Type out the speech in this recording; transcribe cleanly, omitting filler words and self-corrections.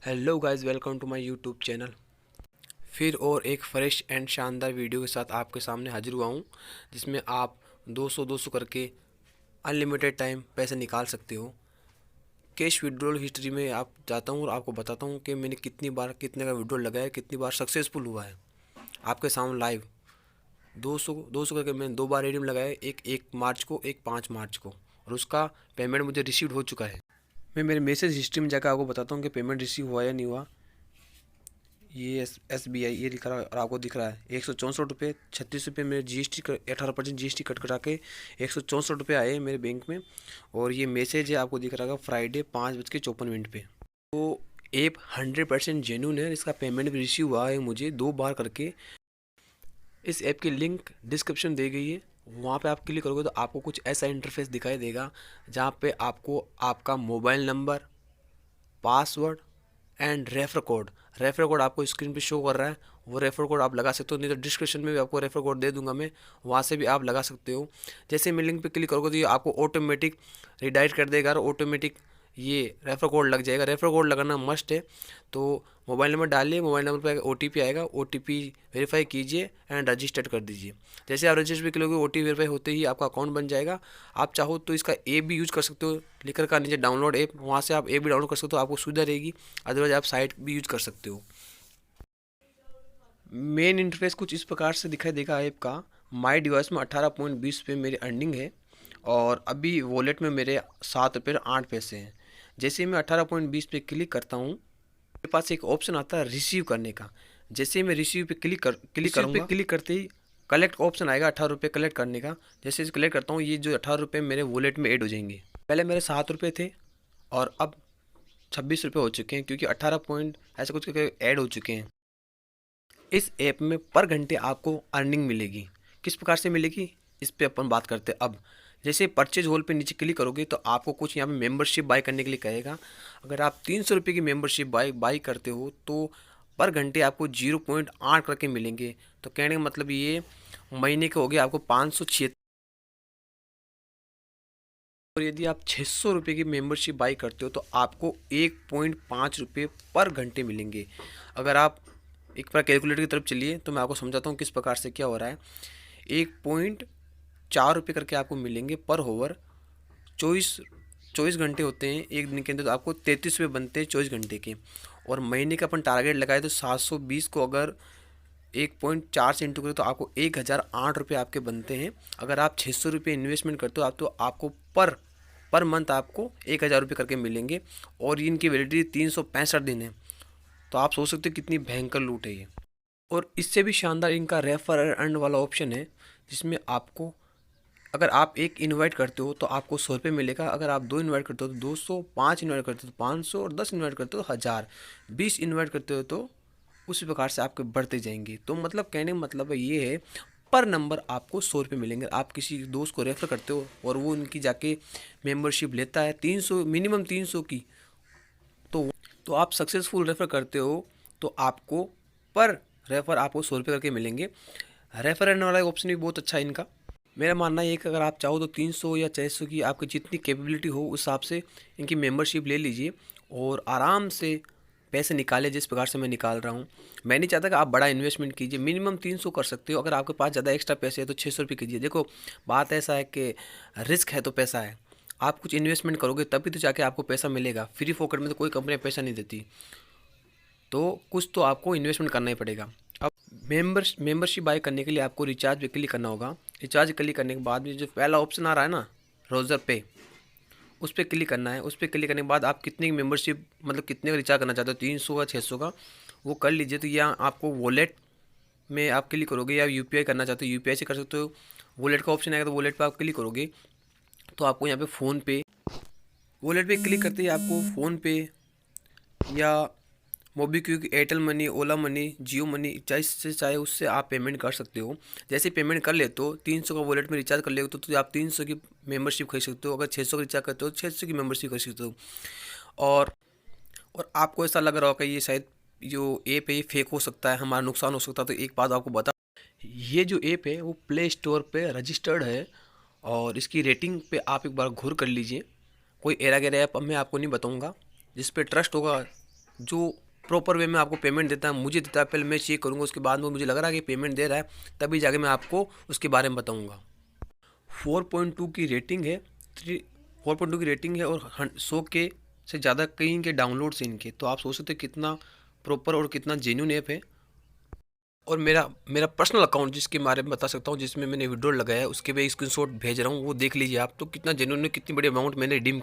Hello guys, welcome to my YouTube channel. फिर और एक फ्रेश एंड शानदार वीडियो के साथ आपके सामने हाजिर हुआ हूँ, जिसमें आप 200 करके अनलिमिटेड टाइम पैसे निकाल सकते हो। कैश विड्रॉल हिस्ट्री में आप जाता हूँ और आपको बताता हूँ कि मैंने कितनी बार कितने का विड्रॉल लगाया, कितनी बार सक्सेसफुल हुआ है। आपके सामने लाइव 200 करके मैंने 2 बार रिडीम लगाया, एक मार्च को, एक 5 मार्च को, और उसका पेमेंट मुझे रिसीव हो चुका है। मैं मेरे मैसेज हिस्ट्री में जाकर आपको बताता हूँ कि पेमेंट रिसीव हुआ या नहीं हुआ। ये SBI ये दिख रहा है और आपको दिख रहा है 164 रुपये 36 रुपये मेरे GST 18% GST कट करा के 164 रुपये आए मेरे बैंक में। और ये मैसेज है, आपको दिख रहा होगा फ्राइडे 5:54 पे। तो ऐप 100% जेन्यून है, इसका पेमेंट भी रिसीव हुआ है मुझे 2 बार करके। इस ऐप की लिंक डिस्क्रिप्शन दी गई है, वहाँ पे आप क्लिक करोगे तो आपको कुछ ऐसा इंटरफेस दिखाई देगा, जहाँ पे आपको आपका mobile number, password and refer code आपको स्क्रीन पे शो कर रहा है। वो रेफर कोड आप लगा सकते हो, नहीं तो डिस्क्रिप्शन में भी आपको रेफर कोड दे दूंगा मैं, वहाँ से भी आप लगा सकते हो। जैसे मैं लिंक पे क्लिक करोगे तो ये आपको ऑटोमेटिक रिडायरेक्ट कर देगा और ऑटोमेटिक ये रेफर कोड लग जाएगा। रेफर कोड लगाना मस्ट है। तो मोबाइल नंबर डालिए, मोबाइल नंबर पे OTP आएगा, OTP वेरीफाई कीजिए एंड रजिस्टर कर दीजिए। जैसे आप रजिस्टर करोगे OTP वेरीफाई होते ही आपका अकाउंट बन जाएगा। आप चाहो तो इसका ऐप भी यूज़ कर सकते हो, लिखर का नीचे डाउनलोड ऐप, वहाँ से आप ऐप भी डाउनलोड कर सकते हो, आपको सुविधा रहेगी। अदरवाइज आप साइट भी यूज़ कर सकते हो। मेन इंटरफेस कुछ इस प्रकार से दिखाई देगा ऐप का। माई डिवाइस में 18.20 पे मेरी अर्निंग है और अभी वॉलेट में मेरे 7 रुपये 8 पैसे हैं। जैसे ही मैं 18.20 पे क्लिक करता हूँ, मेरे पास एक ऑप्शन आता है रिसीव करने का। जैसे ही मैं रिसीव पे क्लिक करूँगा, क्लिक करते ही कलेक्ट का ऑप्शन आएगा 18 रुपये कलेक्ट करने का। जैसे इसे कलेक्ट करता हूँ, ये जो 18 रुपये मेरे वॉलेट में ऐड हो जाएंगे। पहले मेरे 7 रुपये थे और अब 26 रुपये हो चुके हैं, क्योंकि 18 पॉइंट ऐसा कुछ करके ऐड हो चुके हैं। इस ऐप में पर घंटे आपको अर्निंग मिलेगी। किस प्रकार से मिलेगी, इस पे अपन बात करते हैं अब। जैसे परचेज होल पे नीचे क्लिक करोगे तो आपको कुछ यहाँ पे मेंबरशिप बाय करने के लिए कहेगा। अगर आप 300 रुपये की मेंबरशिप बाय करते हो तो पर घंटे आपको 0.8 करके मिलेंगे। तो कहने का मतलब ये महीने के हो गए आपको 576। और यदि आप 600 रुपये की मेंबरशिप बाई करते हो तो आपको 1.5 रुपये पर घंटे मिलेंगे। अगर आप एक बार कैलकुलेटर की तरफ चलिए तो मैं आपको समझाता हूँ किस प्रकार से क्या हो रहा है। 1.4 रुपये करके आपको मिलेंगे पर ओवर। 24 घंटे होते हैं एक दिन के अंदर, तो आपको 33 रुपये बनते हैं 24 घंटे के। और महीने का अपन टारगेट लगाए तो 720 को अगर 1.4 से इंटू करें तो आपको 1008 रुपये आपके बनते हैं। अगर आप 600 रुपये इन्वेस्टमेंट करते हो आप तो आपको पर मंथ आपको 1000 रुपये करके मिलेंगे। और इनकी वैलिडिटी 365 दिन है। तो आप सोच सकते हो कितनी भयंकर लूट है ये। और इससे भी शानदार इनका रेफर अर्न वाला ऑप्शन है, जिसमें आपको अगर आप एक इनवाइट करते हो तो आपको 100 रुपये मिलेगा। अगर आप 2 इनवाइट करते हो तो 200, 5 इनवाइट करते हो तो 500, और 10 इनवाइट करते हो तो 1000, 20 इनवाइट करते हो तो उसी प्रकार से आपके बढ़ते जाएंगे। तो मतलब कहने का मतलब ये है, पर नंबर आपको 100 रुपये मिलेंगे। आप किसी दोस्त को रेफर करते हो और वो उनकी जाके मेंबरशिप लेता है 300, मिनिमम 300 की, तो आप सक्सेसफुल रेफ़र करते हो तो आपको पर रेफ़र आपको 100 रुपये करके मिलेंगे। रेफ़र करने वाला ऑप्शन भी बहुत अच्छा है इनका। मेरा मानना ये है कि अगर आप चाहो तो 300 या 600 की आपकी जितनी कैपेबिलिटी हो उस हिसाब से इनकी मेंबरशिप ले लीजिए और आराम से पैसे निकाले, जिस प्रकार से मैं निकाल रहा हूँ। मैं नहीं चाहता कि आप बड़ा इन्वेस्टमेंट कीजिए, मिनिमम 300 कर सकते हो। अगर आपके पास ज़्यादा एक्स्ट्रा पैसे है तो 600 रुपये कीजिए। देखो, बात ऐसा है कि रिस्क है तो पैसा है। आप कुछ इन्वेस्टमेंट करोगे तभी तो जाके आपको पैसा मिलेगा। फ्री फोकट में तो कोई कंपनी पैसा नहीं देती, तो कुछ तो आपको इन्वेस्टमेंट करना ही पड़ेगा। अब मेंबरशिप बाय करने के लिए आपको रिचार्ज पे क्लिक करना होगा। रिचार्ज क्लिक करने के बाद में जो पहला ऑप्शन आ रहा है ना, रोज़र पे, उस पर क्लिक करना है। उस पर क्लिक करने के बाद आप कितने की मेंबरशिप, मतलब कितने का रिचार्ज करना चाहते हो, 300 का 600 का, वो कर लीजिए। तो यहाँ आपको वॉलेट में आप क्लिक करोगे, या UPI करना चाहते हो UPI से कर सकते हो। वॉलेट का ऑप्शन आएगा तो वॉलेट पर आप क्लिक करोगे तो आपको यहाँ पे फ़ोनपे, वॉलेट पे क्लिक करते ही आपको फ़ोनपे या मोबीक्विक, एयरटेल मनी, ओला मनी, जियो मनी, चाहे उससे आप पेमेंट कर सकते हो। जैसे पेमेंट कर ले तो 300 का वॉलेट में रिचार्ज कर ले तो आप 300 की मेंबरशिप खरीद सकते हो। अगर 600 का रिचार्ज करते हो तो 600 की मेंबरशिप खरीद सकते हो। और और आपको ऐसा लग रहा होगा ये शायद जो ऐप है ये फेक हो सकता है, हमारा नुकसान हो सकता है। तो एक बात आपको बता, ये जो ऐप है वो प्ले स्टोर पे रजिस्टर्ड है और इसकी रेटिंग पे आप एक बार घूर कर लीजिए। कोई एरा गैरा ऐप मैं आपको नहीं बताऊंगा, जिस पे ट्रस्ट होगा जो प्रॉपर वे में आपको पेमेंट देता है, मुझे देता है, पहले मैं चेक करूँगा, उसके बाद में मुझे लग रहा है कि पेमेंट दे रहा है, तभी जाके मैं आपको उसके बारे में बताऊँगा। 4.2 की रेटिंग है, 4.2 की रेटिंग है और 100 के से ज़्यादा कई इनके डाउनलोड्स हैं इनके, तो आप सोच सकते हो कितना प्रॉपर और कितना जेन्युइन ऐप है। और मेरा मेरा पर्सनल अकाउंट जिसके बारे में बता सकता हूँ, जिसमें मैंने विड्रॉल लगाया है, उसके भी स्क्रीनशॉट भेज रहा हूँ, वो देख लीजिए आप, तो कितना जेन्युइन है, कितनी बड़ी अमाउंट मैंने रिडीम की।